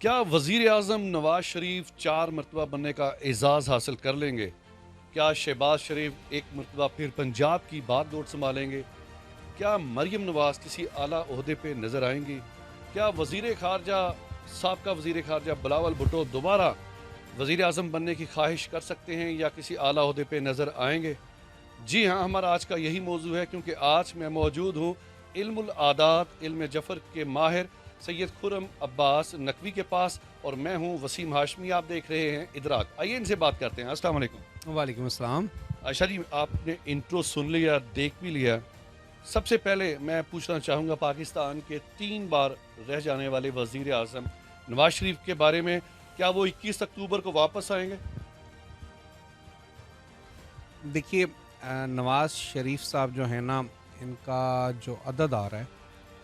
کیا وزیر اعظم نواز شریف 4 مرتبہ بننے کا اعزاز حاصل کر لیں گے؟ کیا شہباز شریف ایک مرتبہ پھر پنجاب کی بات ڈور سنبھالیں گے؟ کیا مریم نواز کسی اعلیٰ عہدے پہ نظر آئیں گی؟ کیا سابقہ وزیر خارجہ بلاول بھٹو دوبارہ وزیر اعظم بننے کی خواہش کر سکتے ہیں یا کسی اعلیٰ عہدے پہ نظر آئیں گے؟ جی ہاں، ہمارا آج کا یہی موضوع ہے، کیونکہ آج میں موجود ہوں علم العادات علم جفر کے ماہر سید خرم عباس نقوی کے پاس، اور میں ہوں وسیم ہاشمی. آپ دیکھ رہے ہیں ادراک. آئیے ان سے بات کرتے ہیں. السلام علیکم. وعلیکم السلام. عائشہ جی، آپ نے انٹرو سن لیا، دیکھ بھی لیا. سب سے پہلے میں پوچھنا چاہوں گا پاکستان کے 3 بار رہ جانے والے وزیر اعظم نواز شریف کے بارے میں. کیا وہ 21 اکتوبر کو واپس آئیں گے؟ دیکھیے، نواز شریف صاحب جو ہیں نا، ان کا جو عدد آ رہا ہے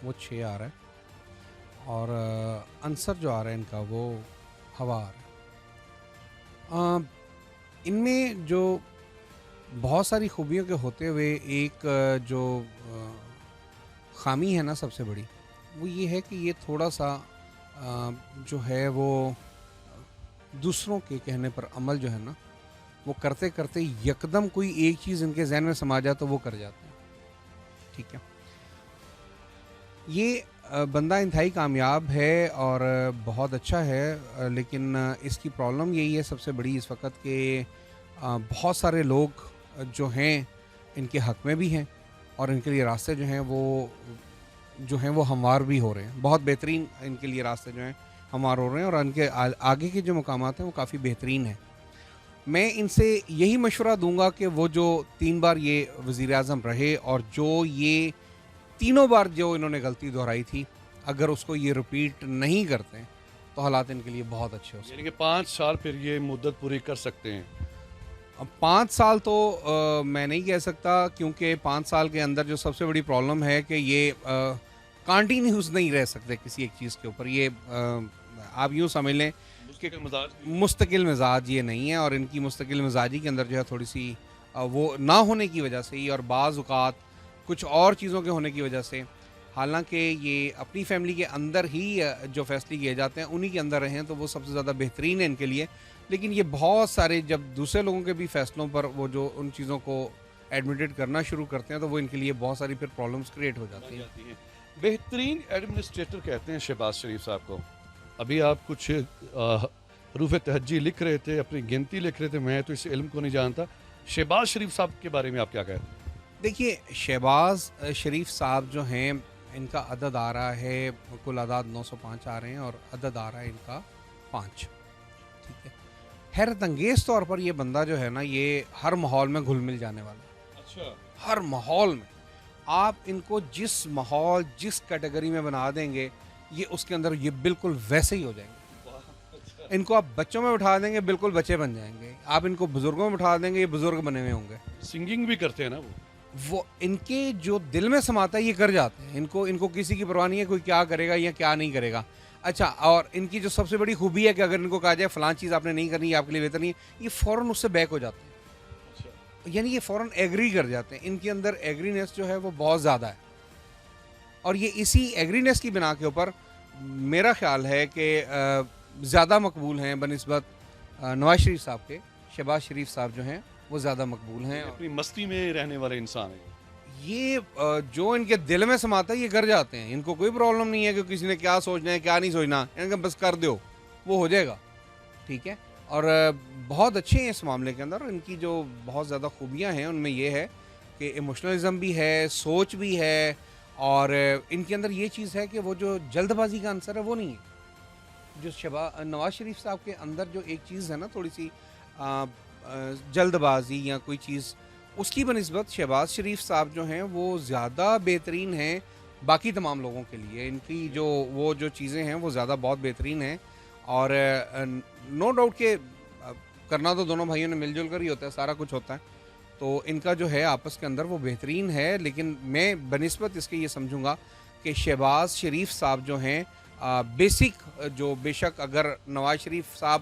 وہ 6 آ رہا ہے، اور عنصر جو آ رہا ہے ان کا وہ ہوا آ رہا ہے. ان میں جو بہت ساری خوبیوں کے ہوتے ہوئے ایک جو خامی ہے نا سب سے بڑی، وہ یہ ہے کہ یہ تھوڑا سا جو ہے وہ دوسروں کے کہنے پر عمل جو ہے نا، وہ کرتے کرتے یکدم کوئی ایک چیز ان کے ذہن میں سما جائے تو وہ کر جاتے ہیں. ٹھیک ہے، یہ بندہ انتہائی کامیاب ہے اور بہت اچھا ہے، لیکن اس کی پرابلم یہی ہے سب سے بڑی اس وقت کہ بہت سارے لوگ جو ہیں ان کے حق میں بھی ہیں، اور ان کے لیے راستے جو ہیں وہ ہموار بھی ہو رہے ہیں. بہت بہترین ان کے لیے راستے جو ہیں ہموار ہو رہے ہیں، اور ان کے آگے کے جو مقامات ہیں وہ کافی بہترین ہیں. میں ان سے یہی مشورہ دوں گا کہ وہ جو 3 بار یہ وزیر اعظم رہے، اور جو یہ تینوں بار جو انہوں نے غلطی دہرائی تھی، اگر اس کو یہ رپیٹ نہیں کرتے تو حالات ان کے لیے بہت اچھے ہو سکتے ہیں. یعنی کہ 5 سال پھر یہ مدت پوری کر سکتے ہیں. 5 سال تو میں نہیں کہہ سکتا، کیونکہ 5 سال کے اندر جو سب سے بڑی پرابلم ہے کہ یہ کانٹینیوس نہیں رہ سکتے کسی ایک چیز کے اوپر. یہ آپ یوں سمجھ لیں کہ مستقل مزاج یہ نہیں ہے، اور ان کی مستقل مزاجی کے اندر جو ہے تھوڑی سی وہ نہ ہونے کی وجہ سے ہی، اور بعض اوقات کچھ اور چیزوں کے ہونے کی وجہ سے، حالانکہ یہ اپنی فیملی کے اندر ہی جو فیصلے کیے جاتے ہیں انہی کے اندر رہیں تو وہ سب سے زیادہ بہترین ہے ان کے لیے. لیکن یہ بہت سارے جب دوسرے لوگوں کے بھی فیصلوں پر وہ جو ان چیزوں کو ایڈمیٹڈ کرنا شروع کرتے ہیں تو وہ ان کے لیے بہت ساری پھر پرابلمس کریٹ ہو جاتی ہیں. بہترین ایڈمنسٹریٹر کہتے ہیں شہباز شریف صاحب کو. ابھی آپ کچھ حروف تہجی لکھ رہے تھے، اپنی گنتی لکھ رہے تھے، میں تو اس علم کو نہیں جانتا. شہباز شریف صاحب کے بارے میں آپ کیا کہتے ہیں؟ دیکھیے، شہباز شریف صاحب جو ہیں ان کا عدد آ رہا ہے، کل اعداد 905 آ رہے ہیں، اور عدد آ رہا ہے ان کا 5. ٹھیک ہے، حیرت انگیز طور پر یہ بندہ جو ہے نا، یہ ہر ماحول میں گھل مل جانے والا ہے. اچھا، ہر ماحول میں آپ ان کو جس ماحول جس کیٹیگری میں بنا دیں گے، یہ اس کے اندر یہ بالکل ویسے ہی ہو جائیں گے. ان کو آپ بچوں میں بٹھا دیں گے، بالکل بچے بن جائیں گے. آپ ان کو بزرگوں میں بٹھا دیں گے، یہ بزرگ بنے ہوئے ہوں گے. سنگنگ بھی کرتے ہیں نا وہ ان کے جو دل میں سماتا ہے یہ کر جاتے ہیں. ان کو کسی کی پرواہ نہیں ہے کوئی کیا کرے گا یا کیا نہیں کرے گا. اچھا، اور ان کی جو سب سے بڑی خوبی ہے کہ اگر ان کو کہا جائے فلاں چیز آپ نے نہیں کرنی، آپ کے لیے بہتر نہیں ہے، یہ فوراً اس سے بیک ہو جاتے ہیں. یعنی یہ فوراً ایگری کر جاتے ہیں. ان کے اندر ایگرینس جو ہے وہ بہت زیادہ ہے، اور یہ اسی ایگرینس کی بنا کے اوپر میرا خیال ہے کہ زیادہ مقبول ہیں بنسبت نواز شریف صاحب کے. شہباز شریف صاحب جو ہیں وہ زیادہ مقبول ہیں. اپنی مستی میں رہنے والے انسان ہیں. یہ جو ان کے دل میں سماتا ہے یہ کر جاتے ہیں. ان کو کوئی پرابلم نہیں ہے کہ کسی نے کیا سوچنا ہے کیا نہیں سوچنا، ان کا بس کر دو وہ ہو جائے گا. ٹھیک ہے، اور بہت اچھے ہیں اس معاملے کے اندر. ان کی جو بہت زیادہ خوبیاں ہیں ان میں یہ ہے کہ ایموشنلزم بھی ہے، سوچ بھی ہے، اور ان کے اندر یہ چیز ہے کہ وہ جو جلد بازی کا عنصر ہے وہ نہیں ہے. جو نواز شریف صاحب کے اندر جو ایک چیز ہے نا، تھوڑی سی جلد بازی یا کوئی چیز، اس کی بنسبت شہباز شریف صاحب جو ہیں وہ زیادہ بہترین ہیں باقی تمام لوگوں کے لیے. ان کی جو چیزیں ہیں وہ زیادہ بہت بہترین ہیں، اور نو ڈاؤٹ کہ کرنا تو دونوں بھائیوں نے مل جل کر ہی ہوتا ہے، سارا کچھ ہوتا ہے، تو ان کا جو ہے آپس کے اندر وہ بہترین ہے. لیکن میں بنسبت اس کے یہ سمجھوں گا کہ شہباز شریف صاحب جو ہیں بیسک جو، بے شک اگر نواز شریف صاحب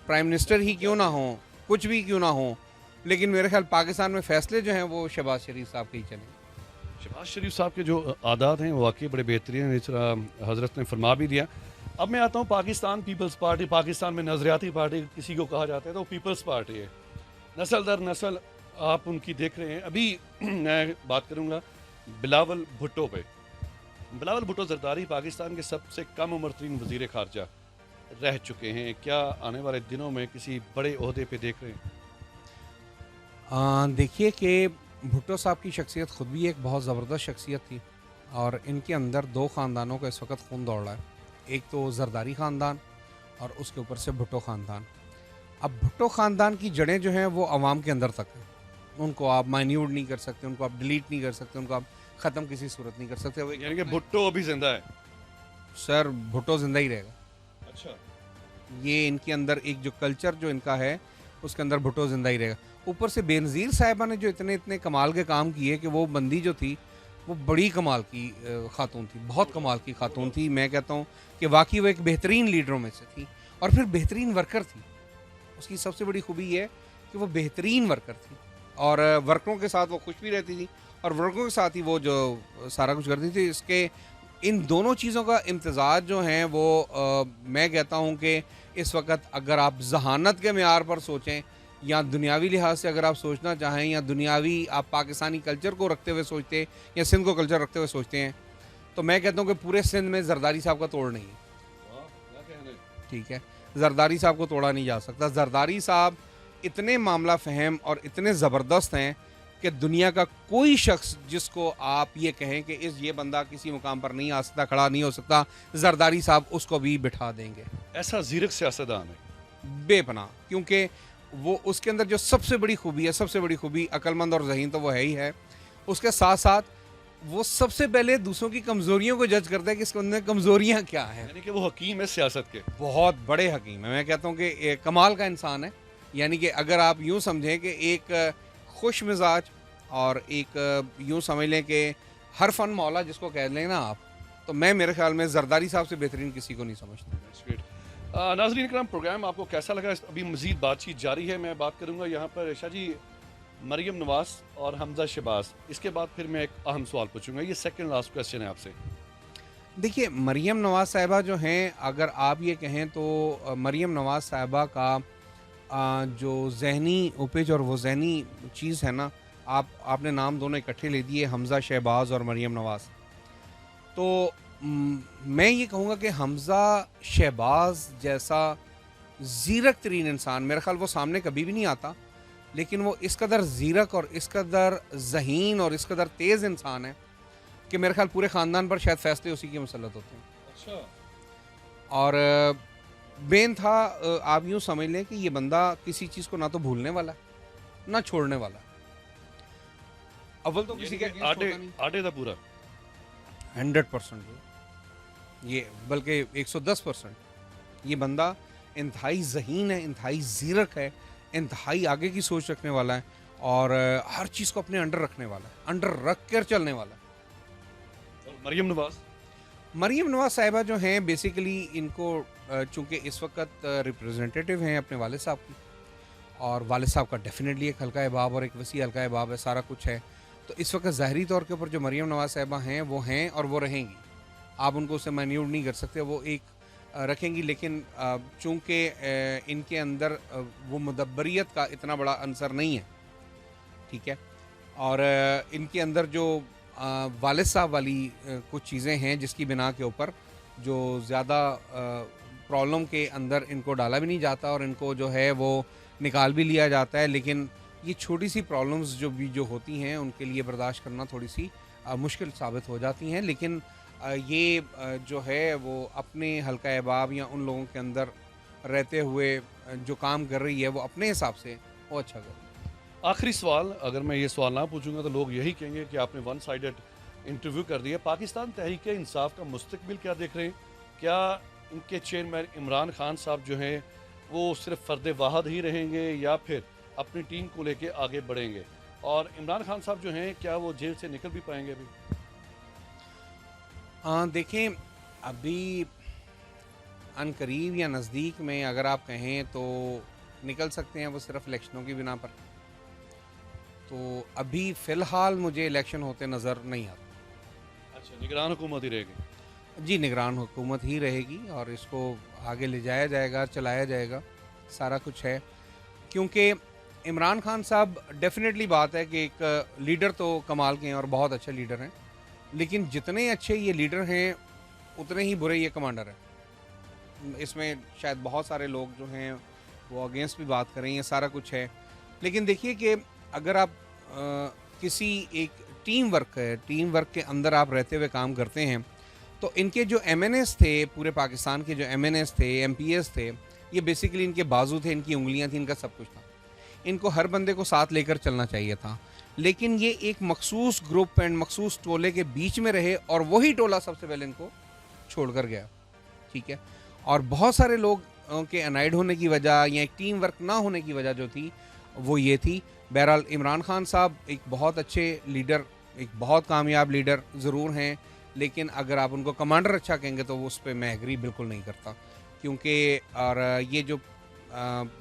پرائم منسٹر ہی کیوں نہ ہوں، کچھ بھی کیوں نہ ہوں، لیکن میرے خیال پاکستان میں فیصلے جو ہیں وہ شہباز شریف صاحب کے ہی چلیں. شہباز شریف صاحب کے جو عادات ہیں وہ واقعی بڑے بہترین ہیں، اس طرح حضرت نے فرما بھی دیا. اب میں آتا ہوں پاکستان پیپلز پارٹی. پاکستان میں نظریاتی پارٹی کسی کو کہا جاتا ہے تو پیپلز پارٹی ہے. نسل در نسل آپ ان کی دیکھ رہے ہیں. ابھی میں بات کروں گا بلاول بھٹو پہ. بلاول بھٹو زرداری پاکستان کے سب سے کم عمر ترین وزیر خارجہ رہ چکے ہیں. کیا آنے والے دنوں میں کسی بڑے عہدے پہ دیکھ رہے ہیں؟ دیکھیے کہ بھٹو صاحب کی شخصیت خود بھی ایک بہت زبردست شخصیت تھی اور ان کے اندر دو خاندانوں کا اس وقت خون دوڑ رہا ہے. ایک تو زرداری خاندان اور اس کے اوپر سے بھٹو خاندان. اب بھٹو خاندان کی جڑیں جو ہیں وہ عوام کے اندر تک ہیں. ان کو آپ مائنیوٹ نہیں کر سکتے, ان کو آپ ڈیلیٹ نہیں کر سکتے, ان کو آپ ختم کسی صورت نہیں کر سکتے. یعنی کہ بھٹو ابھی زندہ ہے؟ سر بھٹو زندہ ہی رہے گا. اچھا. یہ ان کے اندر ایک جو کلچر جو ان کا ہے اس کے اندر بھٹو زندہ ہی رہے گا. اوپر سے بینظیر صاحبہ نے جو اتنے کمال کے کام کیے کہ وہ بندی جو تھی وہ بڑی کمال کی خاتون تھی, بہت کمال کی خاتون تھی. میں کہتا ہوں کہ واقعی وہ ایک بہترین لیڈروں میں سے تھی اور پھر بہترین ورکر تھی. اس کی سب سے بڑی خوبی یہ ہے کہ وہ بہترین ورکر تھی اور ورکروں کے ساتھ وہ خوش بھی رہتی تھی اور ورکروں کے ساتھ ہی وہ جو سارا کچھ کرتی تھی. اس کے ان دونوں چیزوں کا امتزاج جو ہیں وہ میں کہتا ہوں کہ اس وقت اگر آپ ذہانت کے معیار پر سوچیں یا دنیاوی لحاظ سے اگر آپ سوچنا چاہیں یا دنیاوی آپ پاکستانی کلچر کو رکھتے ہوئے سوچتے یا سندھ کو کلچر رکھتے ہوئے سوچتے ہیں تو میں کہتا ہوں کہ پورے سندھ میں زرداری صاحب کا توڑ نہیں ہے. ٹھیک ہے, زرداری صاحب کو توڑا نہیں جا سکتا. زرداری صاحب اتنے معاملہ فہم اور اتنے زبردست ہیں کہ دنیا کا کوئی شخص جس کو آپ یہ کہیں کہ یہ بندہ کسی مقام پر نہیں آ سکتا, کھڑا نہیں ہو سکتا, زرداری صاحب اس کو بھی بٹھا دیں گے. ایسا زیرک سیاستدان ہے بے پناہ, کیونکہ وہ اس کے اندر جو سب سے بڑی خوبی ہے, سب سے بڑی خوبی عقل مند اور ذہین تو وہ ہے ہی ہے. اس کے ساتھ ساتھ وہ سب سے پہلے دوسروں کی کمزوریوں کو جج کرتا ہے کہ اس کے اندر کمزوریاں کیا ہیں. یعنی کہ وہ حکیم ہے سیاست کے, بہت بڑے حکیم ہیں. میں کہتا ہوں کہ ایک کمال کا انسان ہے. یعنی کہ اگر آپ یوں سمجھیں کہ ایک خوش مزاج اور ایک یوں سمجھ لیں کہ ہر فن مولا جس کو کہہ لیں نا آپ, تو میں میرے خیال میں زرداری صاحب سے بہترین کسی کو نہیں سمجھتا. ناظرین کرام, پروگرام آپ کو کیسا لگا؟ ابھی مزید بات چیت جاری ہے. میں بات کروں گا یہاں پر شاہ جی مریم نواز اور حمزہ شہباز. اس کے بعد پھر میں ایک اہم سوال پوچھوں گا, یہ سیکنڈ لاسٹ کویسچن ہے آپ سے. دیکھیے مریم نواز صاحبہ جو ہیں, اگر آپ یہ کہیں تو مریم نواز صاحبہ کا جو ذہنی اوپیج اور وہ ذہنی چیز ہے نا, آپ نے نام دونوں اکٹھے لے دیے, حمزہ شہباز اور مریم نواز. تو میں یہ کہوں گا کہ حمزہ شہباز جیسا زیرک ترین انسان میرے خیال وہ سامنے کبھی بھی نہیں آتا, لیکن وہ اس قدر زیرک اور اس قدر ذہین اور اس قدر تیز انسان ہے کہ میرے خیال پورے خاندان پر شاید فیصلے اسی کے مسلط ہوتے ہیں. اچھا. اور بین تھا, آپ یوں سمجھ لیں کہ یہ بندہ کسی چیز کو نہ تو بھولنے والا نہ چھوڑنے والا. اول تو کسی کا آٹے دا پورا 100% یہ, بلکہ 110%. یہ بندہ انتہائی ذہین ہے, انتہائی زیرک ہے, انتہائی آگے کی سوچ رکھنے والا ہے اور ہر چیز کو اپنے انڈر رکھنے والا ہے, انڈر رکھ کر چلنے والا ہے. اور مریم نواز صاحبہ جو ہیں بیسیکلی ان کو چونکہ اس وقت ریپریزنٹیٹیو ہیں اپنے والد صاحب کی, اور والد صاحب کا ڈیفینیٹلی ایک حلقہ باب اور ایک وسیع حلقہ باب ہے, سارا کچھ ہے. تو اس وقت ظاہری طور کے اوپر جو مریم نواز صاحبہ ہیں اور وہ رہیں گی. آپ ان کو اسے مینیوٹ نہیں کر سکتے, وہ ایک رکھیں گی. لیکن چونکہ ان کے اندر وہ مدبریت کا اتنا بڑا عنصر نہیں ہے, ٹھیک ہے, اور ان کے اندر جو والد صاحب والی کچھ چیزیں ہیں جس کی بنا کے اوپر جو زیادہ پرابلم کے اندر ان کو ڈالا بھی نہیں جاتا اور ان کو جو ہے وہ نکال بھی لیا جاتا ہے. لیکن یہ چھوٹی سی پرابلمز جو ہوتی ہیں ان کے لیے برداشت کرنا تھوڑی سی مشکل ثابت ہو جاتی ہیں. لیکن یہ جو ہے وہ اپنے حلقہ احباب یا ان لوگوں کے اندر رہتے ہوئے جو کام کر رہی ہے وہ اپنے حساب سے وہ اچھا کر رہی ہے. آخری سوال, اگر میں یہ سوال نہ پوچھوں گا تو لوگ یہی کہیں گے کہ آپ نے ون سائیڈڈ انٹرویو کر دیا. پاکستان تحریک انصاف کا مستقبل کیا دیکھ رہے ہیں؟ کیا ان کے چیئرمین عمران خان صاحب جو ہیں وہ صرف فرد واحد ہی رہیں گے یا پھر اپنی ٹیم کو لے کے آگے بڑھیں گے؟ اور عمران خان صاحب جو ہیں کیا وہ جیل سے نکل بھی پائیں گے ابھی؟ دیکھیں, ابھی ان قریب یا نزدیک میں اگر آپ کہیں تو نکل سکتے ہیں وہ صرف الیکشنوں کی بنا پر. تو ابھی فی الحال مجھے الیکشن ہوتے نظر نہیں آتے. اچھا, نگران حکومت ہی رہے گی. جی نگران حکومت ہی رہے گی اور اس کو آگے لے جایا جائے گا, چلایا جائے گا, سارا کچھ ہے. کیونکہ عمران خان صاحب ڈیفینیٹلی بات ہے کہ ایک لیڈر تو کمال کے ہیں اور بہت اچھے لیڈر ہیں, لیکن جتنے اچھے یہ لیڈر ہیں اتنے ہی برے یہ کمانڈر ہیں. اس میں شاید بہت سارے لوگ جو ہیں وہ اگینسٹ بھی بات کریں, یہ سارا کچھ ہے. لیکن دیکھیے کہ اگر آپ کسی ایک ٹیم ورک کے اندر آپ رہتے ہوئے کام کرتے ہیں تو ان کے جو ایم این ایس تھے, پورے پاکستان کے جو ایم این ایس تھے, ایم پی ایس تھے, یہ بیسیکلی ان کے بازو تھے, ان کی انگلیاں تھیں, ان کا سب کچھ تھا. ان کو ہر بندے کو ساتھ لے کر چلنا چاہیے تھا, لیکن یہ ایک مخصوص گروپ اینڈ مخصوص ٹولے کے بیچ میں رہے اور وہی ٹولہ سب سے پہلے ان کو چھوڑ کر گیا. ٹھیک ہے, اور بہت سارے لوگ کے انائڈ ہونے کی وجہ یا ایک ٹیم ورک نہ ہونے کی وجہ جو تھی وہ یہ تھی. بہرحال عمران خان صاحب ایک بہت اچھے لیڈر, ایک بہت کامیاب لیڈر ضرور ہیں, لیکن اگر آپ ان کو کمانڈر اچھا کہیں گے تو وہ اس پہ میں ایگری بالکل نہیں کرتا. کیونکہ اور یہ جو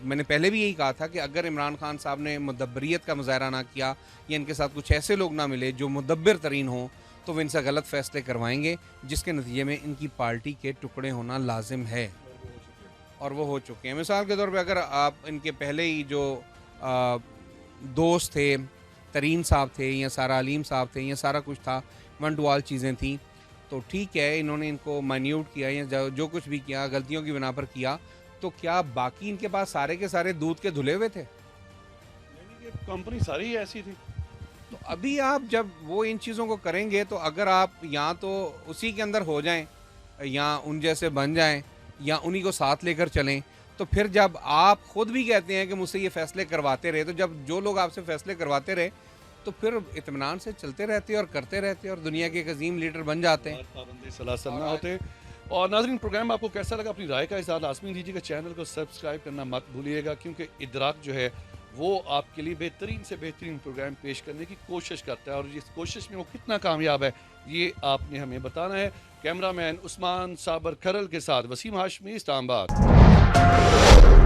میں نے پہلے بھی یہی کہا تھا کہ اگر عمران خان صاحب نے مدبریت کا مظاہرہ نہ کیا یا ان کے ساتھ کچھ ایسے لوگ نہ ملے جو مدبر ترین ہوں تو وہ ان سے غلط فیصلے کروائیں گے, جس کے نتیجے میں ان کی پارٹی کے ٹکڑے ہونا لازم ہے, اور وہ ہو چکے ہیں. مثال کے طور پہ اگر آپ ان کے پہلے ہی جو دوست تھے, ترین صاحب تھے یا سارا علیم صاحب تھے, یا سارا کچھ تھا, ون ٹو آل چیزیں تھیں, تو ٹھیک ہے انہوں نے ان کو مائنیوٹ کیا یا جو کچھ بھی کیا غلطیوں کی بنا پر کیا, تو کیا باقی ان کے پاس سارے کے سارے دودھ کے دھلے ہوئے تھے؟ کمپنی ساری ایسی تھی. تو ابھی آپ جب وہ ان چیزوں کو کریں گے تو اگر آپ یا تو اسی کے اندر ہو جائیں یا ان جیسے بن جائیں یا انہی کو ساتھ لے کر چلیں, تو پھر جب آپ خود بھی کہتے ہیں کہ مجھ سے یہ فیصلے کرواتے رہے, تو جب جو لوگ آپ سے فیصلے کرواتے رہے تو پھر اطمینان سے چلتے رہتے اور کرتے رہتے اور دنیا کے ایک عظیم لیڈر بن جاتے ہیں. پابندی سلاسل نہ ہوتے. اور ناظرین پروگرام آپ کو کیسا لگا اپنی رائے کا اظہار لازمی دیجیے گا, چینل کو سبسکرائب کرنا مت بھولیے گا, کیونکہ ادراک جو ہے وہ آپ کے لیے بہترین سے بہترین پروگرام پیش کرنے کی کوشش کرتا ہے, اور اس کوشش میں وہ کتنا کامیاب ہے یہ آپ نے ہمیں بتانا ہے. کیمرہ مین عثمان صابر کھرل کے ساتھ وسیم ہاشمی, اسلام آباد.